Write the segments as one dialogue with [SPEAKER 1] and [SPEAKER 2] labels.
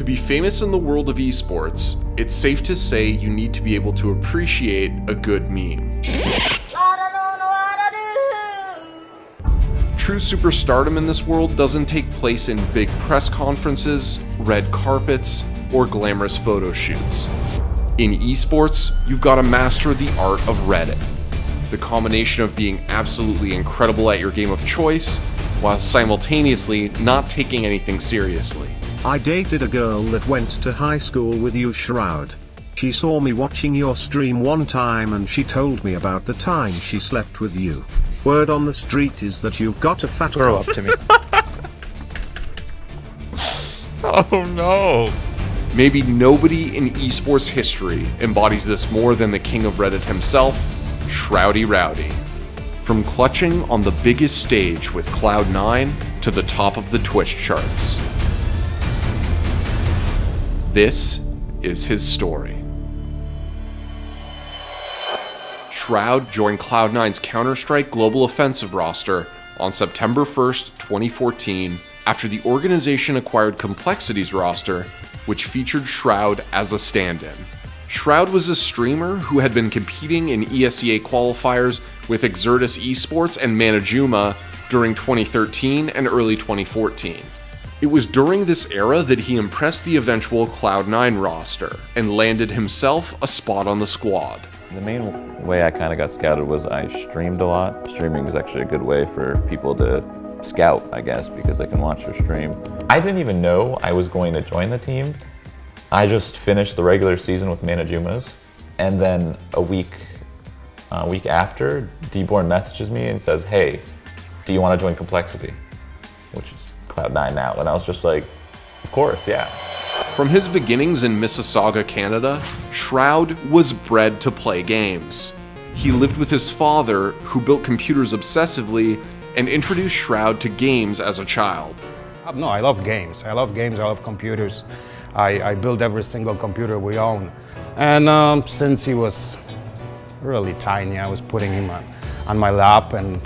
[SPEAKER 1] be famous in the world of esports, it's safe to say you need to be able to appreciate a good meme. True superstardom in this world doesn't take place in big press conferences, red carpets, or glamorous photo shoots. In esports, you've got to master the art of Reddit. The combination of being absolutely incredible at your game of choice, while simultaneously not taking anything seriously.
[SPEAKER 2] I dated a girl that went to high school with you, Shroud. She saw me watching your stream one time and she told me about the time she slept with you. Word on the street is that you've got a fat
[SPEAKER 3] Grow
[SPEAKER 2] cock.
[SPEAKER 3] up to me. Oh no.
[SPEAKER 1] Maybe nobody in esports history embodies this more than the king of Reddit himself, Shroudy Rowdy. From clutching on the biggest stage with Cloud9 to the top of the Twitch charts. This is his story. Shroud joined Cloud9's Counter-Strike Global Offensive roster on September 1st, 2014, after the organization acquired Complexity's roster, which featured Shroud as a stand-in. Shroud was a streamer who had been competing in ESEA qualifiers with Exertus Esports and Manajuma during 2013 and early 2014. It was during this era that he impressed the eventual Cloud9 roster and landed himself a spot on the squad.
[SPEAKER 4] The main way I kind of got scouted was I streamed a lot. Streaming is actually a good way for people to scout, I guess, because they can watch your stream. I didn't even know I was going to join the team. I just finished the regular season with Manajumas, and then a week after, Dborn messages me and says, "Hey, do you want to join Complexity?" Which is Cloud9 now, and I was just like, of course, yeah.
[SPEAKER 1] From his beginnings in Mississauga, Canada, Shroud was bred to play games. He lived with his father, who built computers obsessively, and introduced Shroud to games as a child.
[SPEAKER 5] No, I love games. I love computers. I build every single computer we own. And since he was really tiny, I was putting him on my lap and,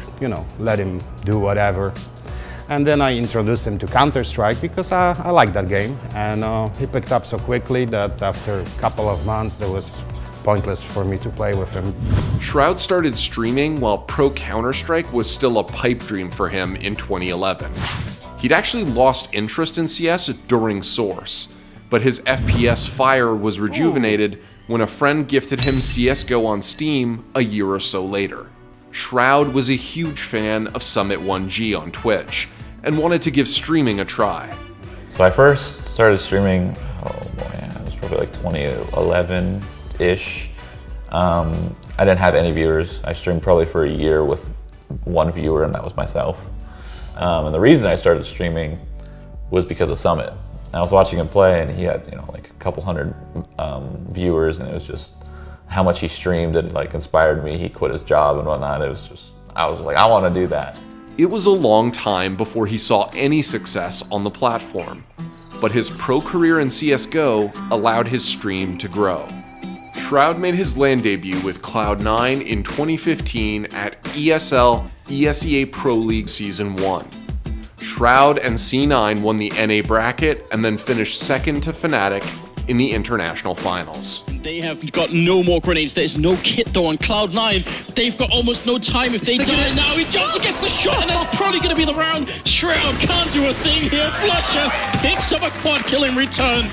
[SPEAKER 5] let him do whatever. And then I introduced him to Counter-Strike because I like that game. And he picked up so quickly that after a couple of months, it was pointless for me to play with him.
[SPEAKER 1] Shroud started streaming while pro Counter-Strike was still a pipe dream for him in 2011. He'd actually lost interest in CS during Source, but his FPS fire was rejuvenated when a friend gifted him CSGO on Steam a year or so later. Shroud was a huge fan of Summit1G on Twitch, and wanted to give streaming a try.
[SPEAKER 4] So I first started streaming, it was probably like 2011-ish. I didn't have any viewers. I streamed probably for a year with one viewer, and that was myself. And the reason I started streaming was because of Summit. I was watching him play, and he had, like a couple hundred viewers, and it was just how much he streamed and inspired me. He quit his job and whatnot. I was like, I want to do that.
[SPEAKER 1] It was a long time before he saw any success on the platform, but his pro career in CSGO allowed his stream to grow. Shroud made his LAN debut with Cloud9 in 2015 at ESL ESEA Pro League Season 1. Shroud and C9 won the NA bracket and then finished second to Fnatic in the international finals.
[SPEAKER 6] They have got no more grenades. There's no kit though on Cloud9. They've got almost no time. If they die now, he jumps and gets the shot, and that's probably going to be the round. Shroud can't do a thing here. Fletcher picks up a quad kill in return.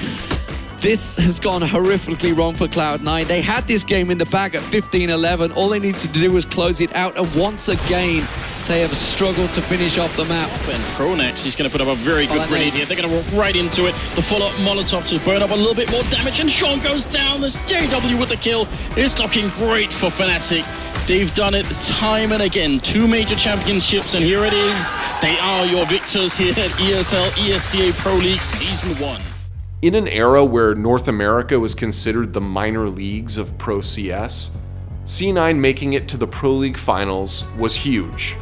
[SPEAKER 7] This has gone horrifically wrong for Cloud9. They had this game in the bag at 15-11. All they needed to do was close it out, and once again, they have struggled to finish off the map.
[SPEAKER 6] And Pronex is going to put up a very good grenade here. They're going to walk right into it. The follow-up Molotov to burn up a little bit more damage, and Sean goes down. There's JW with the kill. It's looking great for Fnatic. They've done it time and again. 2 major championships, and here it is. They are your victors here at ESL ESEA Pro League Season 1.
[SPEAKER 1] In an era where North America was considered the minor leagues of Pro CS, C9 making it to the Pro League finals was huge.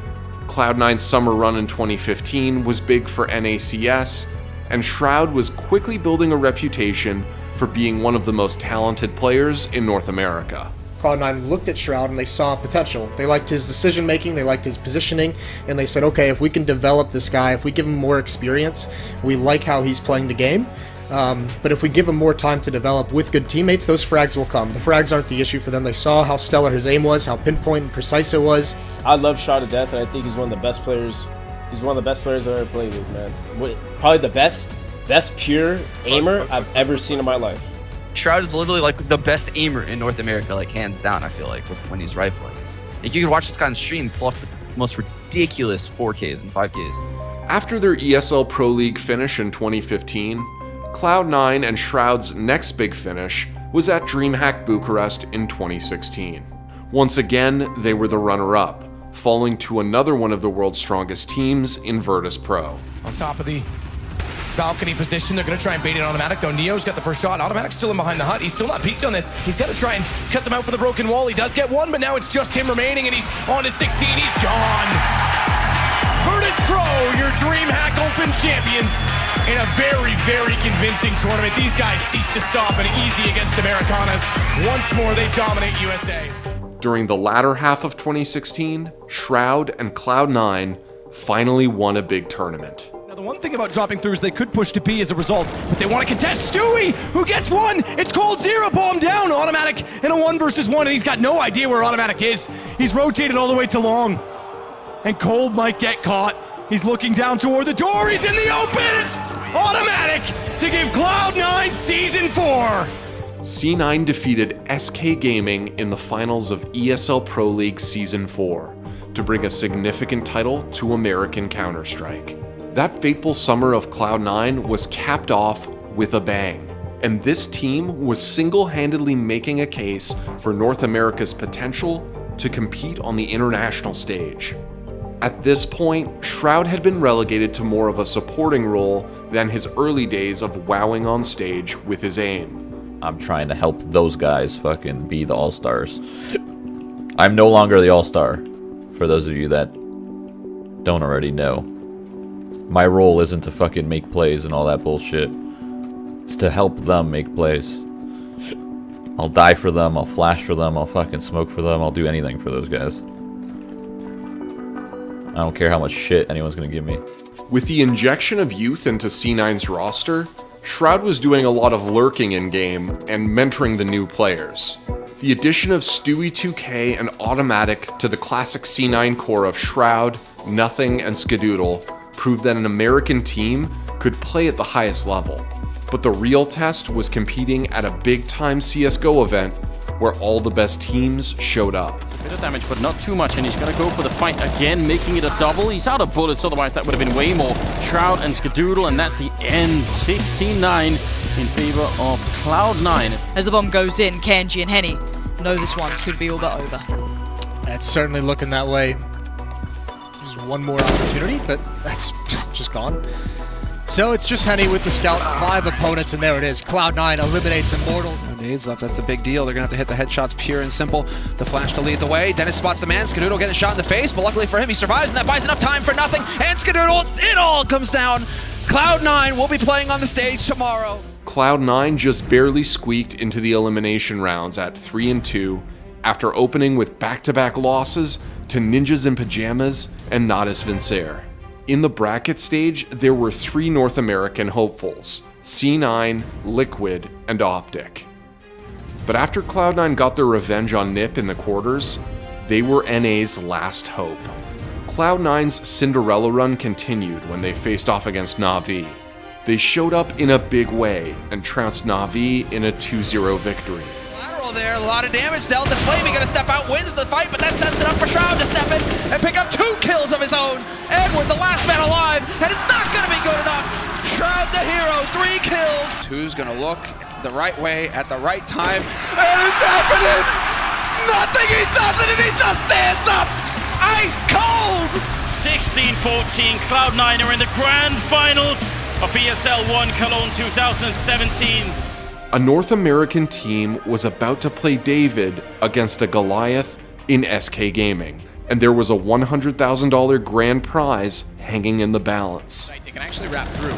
[SPEAKER 1] Cloud9's summer run in 2015 was big for NACS, and Shroud was quickly building a reputation for being one of the most talented players in North America.
[SPEAKER 8] Cloud9 looked at Shroud and they saw potential. They liked his decision making, they liked his positioning, and they said, okay, if we can develop this guy, if we give him more experience, we like how he's playing the game, But if we give him more time to develop with good teammates, those frags will come. The frags aren't the issue for them. They saw how stellar his aim was, how pinpoint and precise it was.
[SPEAKER 9] I love Shroud to death, and I think he's one of the best players. He's one of the best players I've ever played with, man. Probably the best pure aimer I've ever seen in my life.
[SPEAKER 10] Shroud is literally like the best aimer in North America, like hands down, I feel like, when he's rifling. Like, you could watch this guy on stream pull off the most ridiculous 4Ks and 5Ks.
[SPEAKER 1] After their ESL Pro League finish in 2015, Cloud9 and Shroud's next big finish was at DreamHack Bucharest in 2016. Once again, they were the runner-up, falling to another one of the world's strongest teams in Virtus Pro.
[SPEAKER 11] On top of the balcony position, they're going to try and bait it on Automatic, though. Neo's got the first shot. Automatic's still in behind the hut. He's still not peaked on this. He's got to try and cut them out for the broken wall. He does get one, but now it's just him remaining, and he's on to 16. He's gone. Virtus Pro, your DreamHack Open champions, in a very, very convincing tournament. These guys cease to stop and easy against Americanas. Once more, they dominate USA.
[SPEAKER 1] During the latter half of 2016, Shroud and Cloud9 finally won a big tournament.
[SPEAKER 11] Now, the one thing about dropping through is they could push to B as a result, but they want to contest Stewie, who gets one. It's Cold Zero, bomb down. Automatic in a 1 versus 1, and he's got no idea where Automatic is. He's rotated all the way to long, and Cold might get caught. He's looking down toward the door. He's in the open. It's Automatic to give Cloud9 Season 4.
[SPEAKER 1] C9 defeated SK Gaming in the finals of ESL Pro League Season 4 to bring a significant title to American Counter-Strike. That fateful summer of Cloud9 was capped off with a bang, and this team was single-handedly making a case for North America's potential to compete on the international stage. At this point, Shroud had been relegated to more of a supporting role than his early days of wowing on stage with his aim.
[SPEAKER 4] I'm trying to help those guys fucking be the all-stars. I'm no longer the all-star, for those of you that don't already know. My role isn't to fucking make plays and all that bullshit. It's to help them make plays. I'll die for them, I'll flash for them, I'll fucking smoke for them, I'll do anything for those guys. I don't care how much shit anyone's gonna give me.
[SPEAKER 1] With the injection of youth into C9's roster, Shroud was doing a lot of lurking in-game and mentoring the new players. The addition of Stewie 2K and Automatic to the classic C9 core of Shroud, Nothing, and Skadoodle proved that an American team could play at the highest level. But the real test was competing at a big-time CSGO event where all the best teams showed up.
[SPEAKER 6] A bit of damage, but not too much, and he's going to go for the fight again, making it a double. He's out of bullets, otherwise that would have been way more. Shroud and Skadoodle, and that's the end. 16-9 in favor of Cloud9.
[SPEAKER 12] As the bomb goes in, Kenji and Henny know this one could be all but over.
[SPEAKER 8] It's certainly looking that way. There's one more opportunity, but that's just gone. So it's just Henny with the scout, 5 opponents, and there it is. Cloud9 eliminates Immortals.
[SPEAKER 13] No nades left, that's the big deal. They're going to have to hit the headshots pure and simple. The flash to lead the way. Dennis spots the man. Skadoodle getting shot in the face, but luckily for him, he survives, and that buys enough time for Nothing. And Skadoodle, it all comes down. Cloud9 will be playing on the stage tomorrow.
[SPEAKER 1] Cloud9 just barely squeaked into the elimination rounds at 3-2 after opening with back-to-back losses to Ninjas in Pajamas and Natus Vincer. In the bracket stage, there were 3 North American hopefuls, C9, Liquid, and Optic. But after Cloud9 got their revenge on NiP in the quarters, they were NA's last hope. Cloud9's Cinderella run continued when they faced off against Na'Vi. They showed up in a big way and trounced Na'Vi in a 2-0 victory.
[SPEAKER 13] There, a lot of damage dealt, and Flamey gonna step out, wins the fight, but that sets it up for Shroud to step in and pick up 2 kills of his own. Edward, the last man alive, and it's not gonna be good enough. Shroud the hero, 3 kills. Who's gonna look the right way at the right time, and it's happening! Nothing, he does it, and he just stands up! Ice cold!
[SPEAKER 6] 16-14, Cloud9 are in the grand finals of ESL 1 Cologne 2017.
[SPEAKER 1] A North American team was about to play David against a Goliath in SK Gaming, and there was a $100,000 grand prize hanging in the balance.
[SPEAKER 13] They can actually wrap through.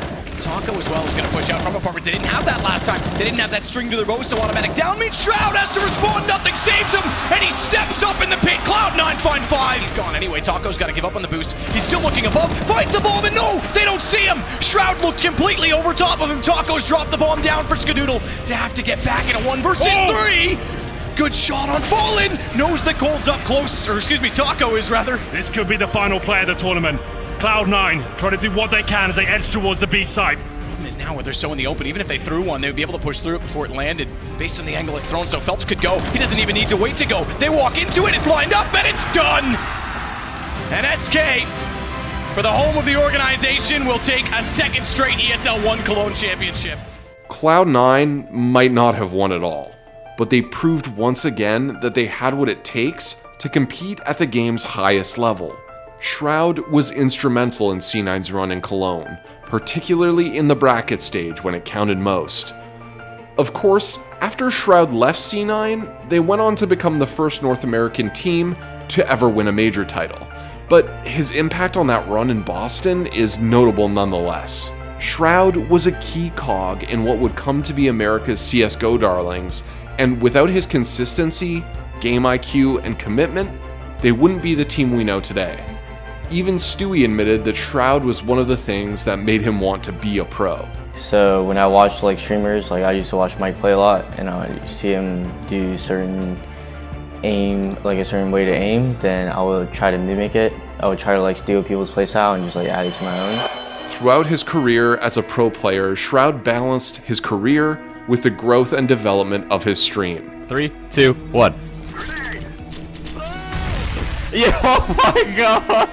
[SPEAKER 11] Taco as well is going to push out from apartments. They didn't have that last time. They didn't have that string to their bow, so automatic down means Shroud has to respond. Nothing saves him, and he steps up in the pit. Cloud9 find 5. He's gone anyway. Taco's got to give up on the boost. He's still looking above. Finds the bomb, and no, they don't see him. Shroud looked completely over top of him. Taco's dropped the bomb down for Skadoodle to have to get back in a 1 versus 3. Good shot on Fallen. Knows that Cold's up close, or excuse me, Taco is rather.
[SPEAKER 14] This could be the final play of the tournament. Cloud9 try to do what they can as they edge towards the B side.
[SPEAKER 11] Problem is now, where they're so in the open, even if they threw one, they would be able to push through it before it landed, based on the angle it's thrown. So Phelps could go. He doesn't even need to wait to go. They walk into it. It's lined up, and it's done. And SK, for the home of the organization, will take a second straight ESL 1 Cologne championship.
[SPEAKER 1] Cloud9 might not have won it all, but they proved once again that they had what it takes to compete at the game's highest level. Shroud was instrumental in C9's run in Cologne, particularly in the bracket stage when it counted most. Of course, after Shroud left C9, they went on to become the first North American team to ever win a major title, but his impact on that run in Boston is notable nonetheless. Shroud was a key cog in what would come to be America's CSGO darlings, and without his consistency, game IQ, and commitment, they wouldn't be the team we know today. Even Stewie admitted that Shroud was one of the things that made him want to be a pro.
[SPEAKER 15] So when I watched like streamers, like I used to watch Mike play a lot, and I see him do certain aim, like a certain way to aim, then I would try to mimic it. I would try to like steal people's playstyle and just like add it to my own.
[SPEAKER 1] Throughout his career as a pro player, Shroud balanced his career with the growth and development of his stream.
[SPEAKER 3] 3, 2, 1. Yeah, oh my god!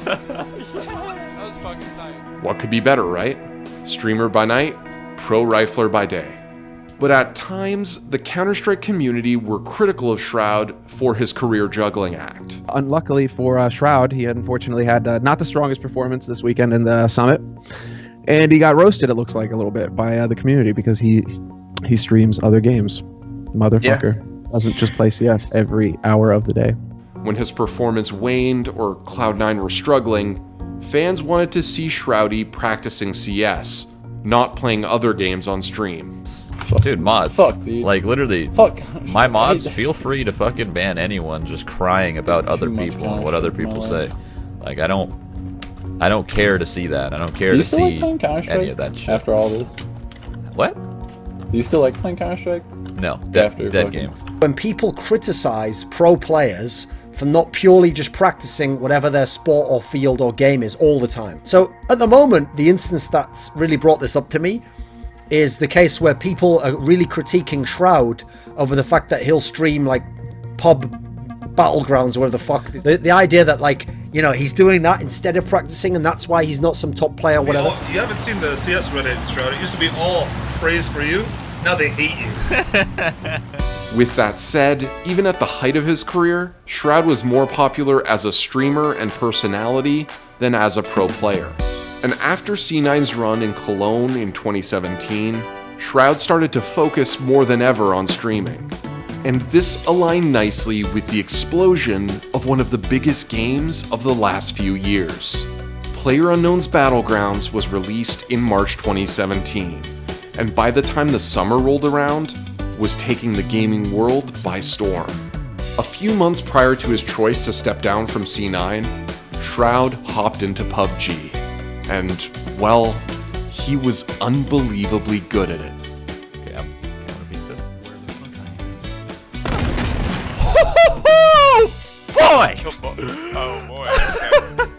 [SPEAKER 4] That was fucking tight.
[SPEAKER 1] What could be better, right? Streamer by night, pro rifler by day. But at times, the Counter-Strike community were critical of Shroud for his career juggling act.
[SPEAKER 16] Unluckily for Shroud, he unfortunately had not the strongest performance this weekend in the Summit. And he got roasted, it looks like, a little bit by the community because he streams other games. Motherfucker. Yeah. Doesn't just play CS every hour of the day.
[SPEAKER 1] When his performance waned or Cloud9 were struggling, fans wanted to see Shroudy practicing CS, not playing other games on stream.
[SPEAKER 4] Dude, mods. Fuck, dude. Like, literally, fuck. My mods, feel free to fucking ban anyone just crying about other people and what other people say. Like, I don't care to see that. I don't care to see any of that shit.
[SPEAKER 17] After all this?
[SPEAKER 4] What?
[SPEAKER 17] Do you still like playing Counter-Strike?
[SPEAKER 4] No, dead game.
[SPEAKER 18] When people criticize pro players for not purely just practicing whatever their sport or field or game is all the time. So at the moment, the instance that's really brought this up to me is the case where people are really critiquing Shroud over the fact that he'll stream like pub battlegrounds or whatever the fuck. The idea that, like, you know, he's doing that instead of practicing and that's why he's not some top player or whatever.
[SPEAKER 19] You haven't seen the CS Reddit, Shroud. It used to be all praise for you. Now they hate you.
[SPEAKER 1] With that said, even at the height of his career, Shroud was more popular as a streamer and personality than as a pro player. And after C9's run in Cologne in 2017, Shroud started to focus more than ever on streaming. And this aligned nicely with the explosion of one of the biggest games of the last few years. PlayerUnknown's Battlegrounds was released in March 2017, and by the time the summer rolled around, was taking the gaming world by storm. A few months prior to his choice to step down from C9, Shroud hopped into PUBG. And, well, he was unbelievably good at it.
[SPEAKER 4] Okay, I'm gonna beat this.
[SPEAKER 3] Boy!
[SPEAKER 19] Oh boy.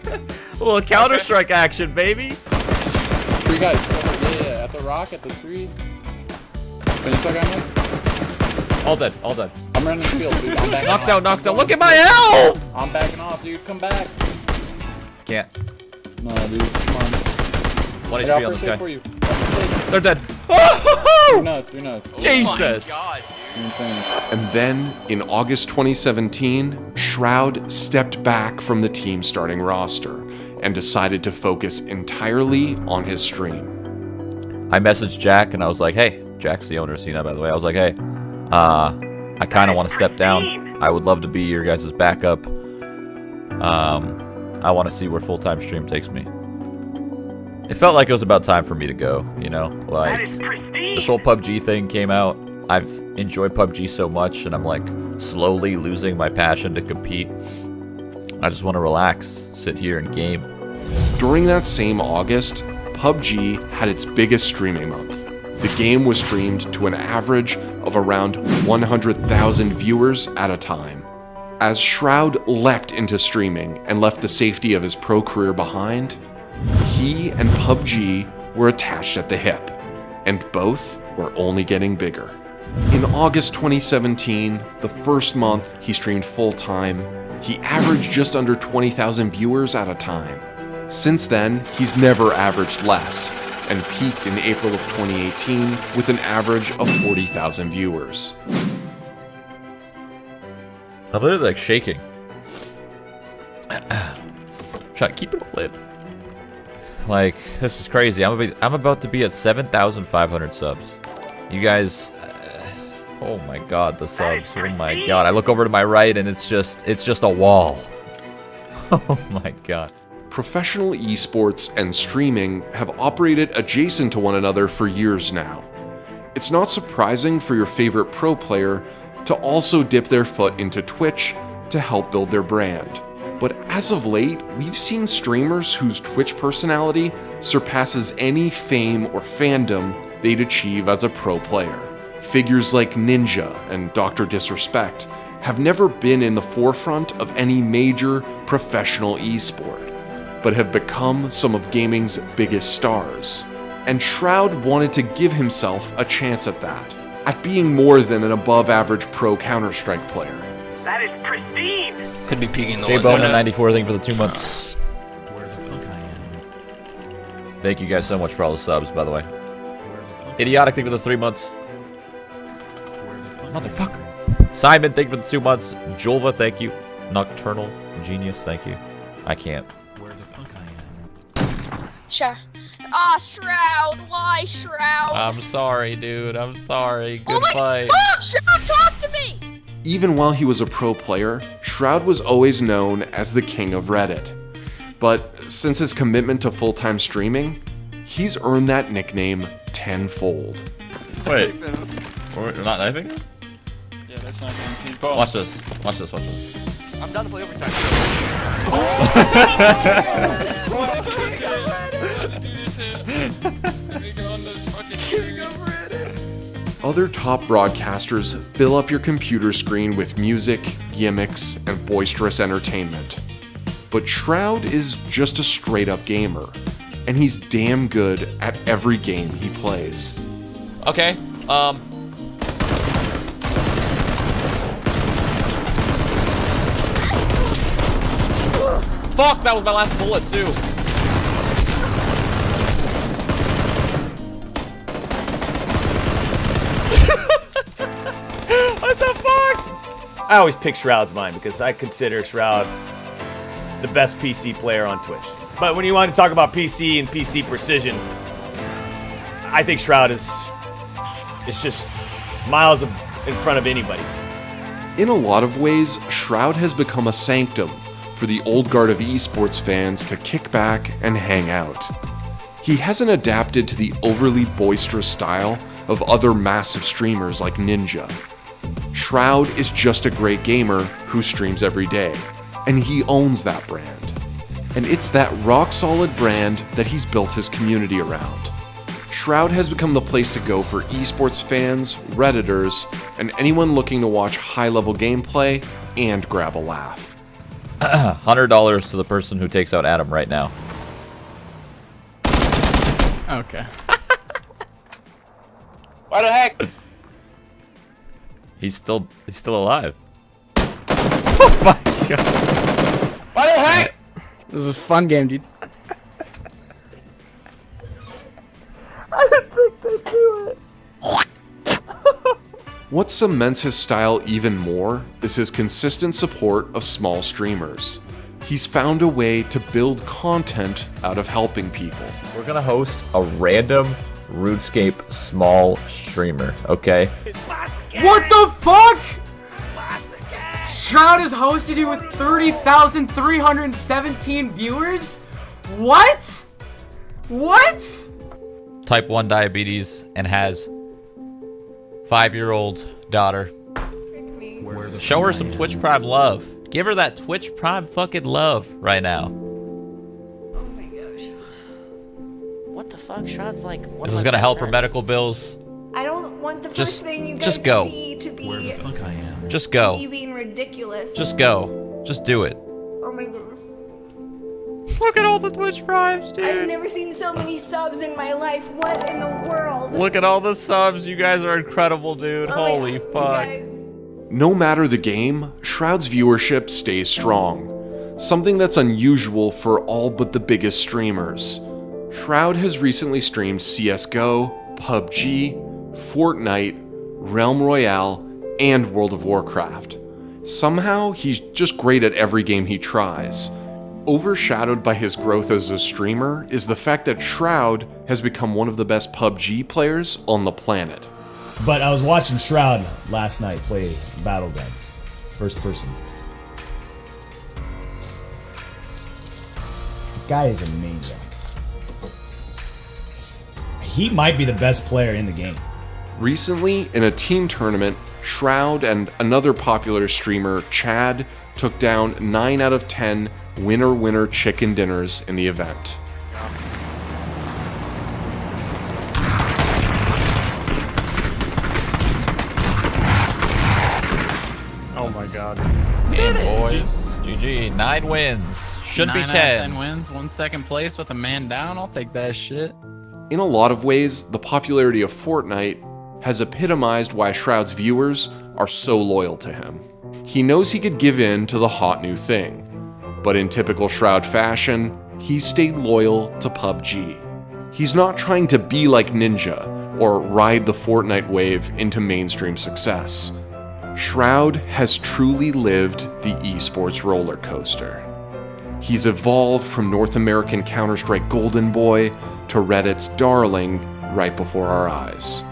[SPEAKER 19] Okay.
[SPEAKER 3] A little Counter-Strike action, baby!
[SPEAKER 17] 3 guys. Yeah, at the rock, at the tree. Finish that guy, Mike?
[SPEAKER 4] All dead, all dead.
[SPEAKER 17] I'm running the field, dude. I'm backing
[SPEAKER 3] Knocked
[SPEAKER 17] off.
[SPEAKER 3] out, knocked out. Look at my health!
[SPEAKER 17] I'm backing off, dude. Come back.
[SPEAKER 3] Can't.
[SPEAKER 17] No, dude. Come on.
[SPEAKER 4] 1 HP on this guy.
[SPEAKER 17] For you.
[SPEAKER 4] They're dead.
[SPEAKER 17] You're nuts, you're nuts.
[SPEAKER 3] Jesus!
[SPEAKER 17] You're insane.
[SPEAKER 1] And then, in August 2017, Shroud stepped back from the team starting roster and decided to focus entirely on his stream.
[SPEAKER 4] I messaged Jack and I was like, hey, Jack's the owner of C9, by the way. I was like, hey, I kind of want to step down. I would love to be your guys' backup. I want to see where full-time stream takes me. It felt like it was about time for me to go, you know? Like, this whole PUBG thing came out. I've enjoyed PUBG so much, and I'm like slowly losing my passion to compete. I just want to relax, sit here and game.
[SPEAKER 1] During that same August, PUBG had its biggest streaming month. The game was streamed to an average of around 100,000 viewers at a time. As Shroud leapt into streaming and left the safety of his pro career behind, he and PUBG were attached at the hip, and both were only getting bigger. In August 2017, the first month he streamed full-time, he averaged just under 20,000 viewers at a time. Since then, he's never averaged less, and peaked in April of 2018 with an average of 40,000 viewers.
[SPEAKER 4] I'm literally like shaking. Try to keep it lit. Like, this is crazy. I'm about to be at 7,500 subs. You guys, oh my god, the subs. Oh my god. I look over to my right and it's just a wall. Oh my god.
[SPEAKER 1] Professional esports and streaming have operated adjacent to one another for years now. It's not surprising for your favorite pro player to also dip their foot into Twitch to help build their brand. But as of late, we've seen streamers whose Twitch personality surpasses any fame or fandom they'd achieve as a pro player. Figures like Ninja and Dr. Disrespect have never been in the forefront of any major professional esport, but have become some of gaming's biggest stars. And Shroud wanted to give himself a chance at that, at being more than an above-average pro Counter-Strike player.
[SPEAKER 20] That is pristine!
[SPEAKER 21] Could be peeking the
[SPEAKER 4] J-Bone at 94, thank you for the 2 months. Thank you guys so much for all the subs, by the way. Idiotic, thank you for the 3 months. Motherfucker. Simon, thank you for the 2 months. Julva, thank you. Nocturnal Genius, thank you. I can't.
[SPEAKER 22] Sure. Ah, Shroud! Why, Shroud?
[SPEAKER 4] I'm sorry, dude. I'm sorry.
[SPEAKER 22] Oh my
[SPEAKER 4] Goodbye.
[SPEAKER 22] God, Shroud, talk to me!
[SPEAKER 1] Even while he was a pro player, Shroud was always known as the king of Reddit. But since his commitment to full-time streaming, he's earned that nickname tenfold.
[SPEAKER 4] Wait. We're not knifing?
[SPEAKER 21] Yeah, that's not going to
[SPEAKER 4] Watch this. Watch this. Watch this.
[SPEAKER 21] I'm down to play overtime.
[SPEAKER 1] Other top broadcasters fill up your computer screen with music, gimmicks, and boisterous entertainment. But Shroud is just a straight-up gamer, and he's damn good at every game he plays.
[SPEAKER 4] Okay, Fuck, that was my last bullet, too.
[SPEAKER 23] What the fuck? I always pick Shroud's mind because I consider Shroud the best PC player on Twitch. But when you want to talk about PC and PC precision, I think Shroud is just miles in front of anybody.
[SPEAKER 1] In a lot of ways, Shroud has become a sanctum for the old guard of esports fans to kick back and hang out. He hasn't adapted to the overly boisterous style of other massive streamers like Ninja. Shroud is just a great gamer who streams every day, and he owns that brand. And it's that rock-solid brand that he's built his community around. Shroud has become the place to go for esports fans, Redditors, and anyone looking to watch high-level gameplay and grab a laugh.
[SPEAKER 4] $100 to the person who takes out Adam right now.
[SPEAKER 21] Okay.
[SPEAKER 23] Why the heck?
[SPEAKER 4] He's still alive. Oh my god.
[SPEAKER 23] Why the heck?
[SPEAKER 21] This is a fun game, dude.
[SPEAKER 23] I didn't think they'd do it.
[SPEAKER 1] What cements his style even more is his consistent support of small streamers. He's found a way to build content out of helping people.
[SPEAKER 4] We're gonna host a random RuneScape small streamer, okay?
[SPEAKER 24] What the fuck? Shroud has hosted you with 30,317 viewers? What? What?
[SPEAKER 4] Type 1 diabetes and has 5-year-old daughter. Show her some Twitch Prime love. Give her that Twitch Prime fucking love right now.
[SPEAKER 2] What the fuck? Shroud's like.
[SPEAKER 4] This is gonna help her medical bills.
[SPEAKER 5] I don't want the
[SPEAKER 4] Just-
[SPEAKER 5] first thing you guys
[SPEAKER 4] just go.
[SPEAKER 5] see to be
[SPEAKER 4] Where the fuck I am. Just go.
[SPEAKER 5] me being ridiculous.
[SPEAKER 4] Just go. Just do it.
[SPEAKER 5] Oh my god.
[SPEAKER 3] Look at all the Twitch Primes, dude.
[SPEAKER 5] I've never seen so many subs in my life. What in the world?
[SPEAKER 3] Look at all the subs. You guys are incredible, dude.
[SPEAKER 5] Oh,
[SPEAKER 3] Holy
[SPEAKER 5] yeah.
[SPEAKER 3] fuck.
[SPEAKER 1] No matter the game, Shroud's viewership stays strong. Something that's unusual for all but the biggest streamers. Shroud has recently streamed CSGO, PUBG, Fortnite, Realm Royale, and World of Warcraft. Somehow, he's just great at every game he tries. Overshadowed by his growth as a streamer is the fact that Shroud has become one of the best PUBG players on the planet.
[SPEAKER 7] But I was watching Shroud last night play Battlegrounds, first person. The guy is a maniac. He might be the best player in the game.
[SPEAKER 1] Recently, in a team tournament, Shroud and another popular streamer, Chad, took down 9 out of 10 winner-winner chicken dinners in the event.
[SPEAKER 3] Oh my god.
[SPEAKER 4] Yeah, boys. GG. 9 wins. Should be
[SPEAKER 9] 9 out of
[SPEAKER 4] 10.
[SPEAKER 9] 10 wins, 1 second place with a man down. I'll take that shit.
[SPEAKER 1] In a lot of ways, the popularity of Fortnite has epitomized why Shroud's viewers are so loyal to him. He knows he could give in to the hot new thing, but in typical Shroud fashion, he stayed loyal to PUBG. He's not trying to be like Ninja or ride the Fortnite wave into mainstream success. Shroud has truly lived the esports roller coaster. He's evolved from North American Counter-Strike golden boy to Reddit's darling right before our eyes.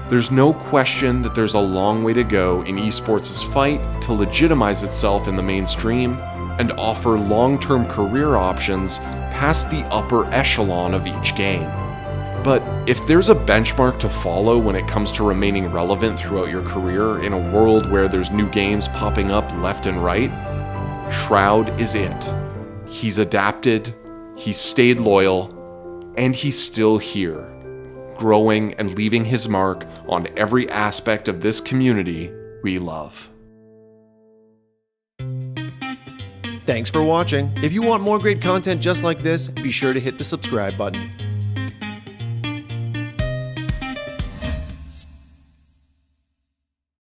[SPEAKER 1] There's no question that there's a long way to go in esports' fight to legitimize itself in the mainstream and offer long-term career options past the upper echelon of each game. But if there's a benchmark to follow when it comes to remaining relevant throughout your career in a world where there's new games popping up left and right, Shroud is it. He's adapted, he's stayed loyal, and he's still here, growing and leaving his mark on every aspect of this community we love.
[SPEAKER 25] Thanks for watching. If you want more great content just like this, be sure to hit the subscribe button.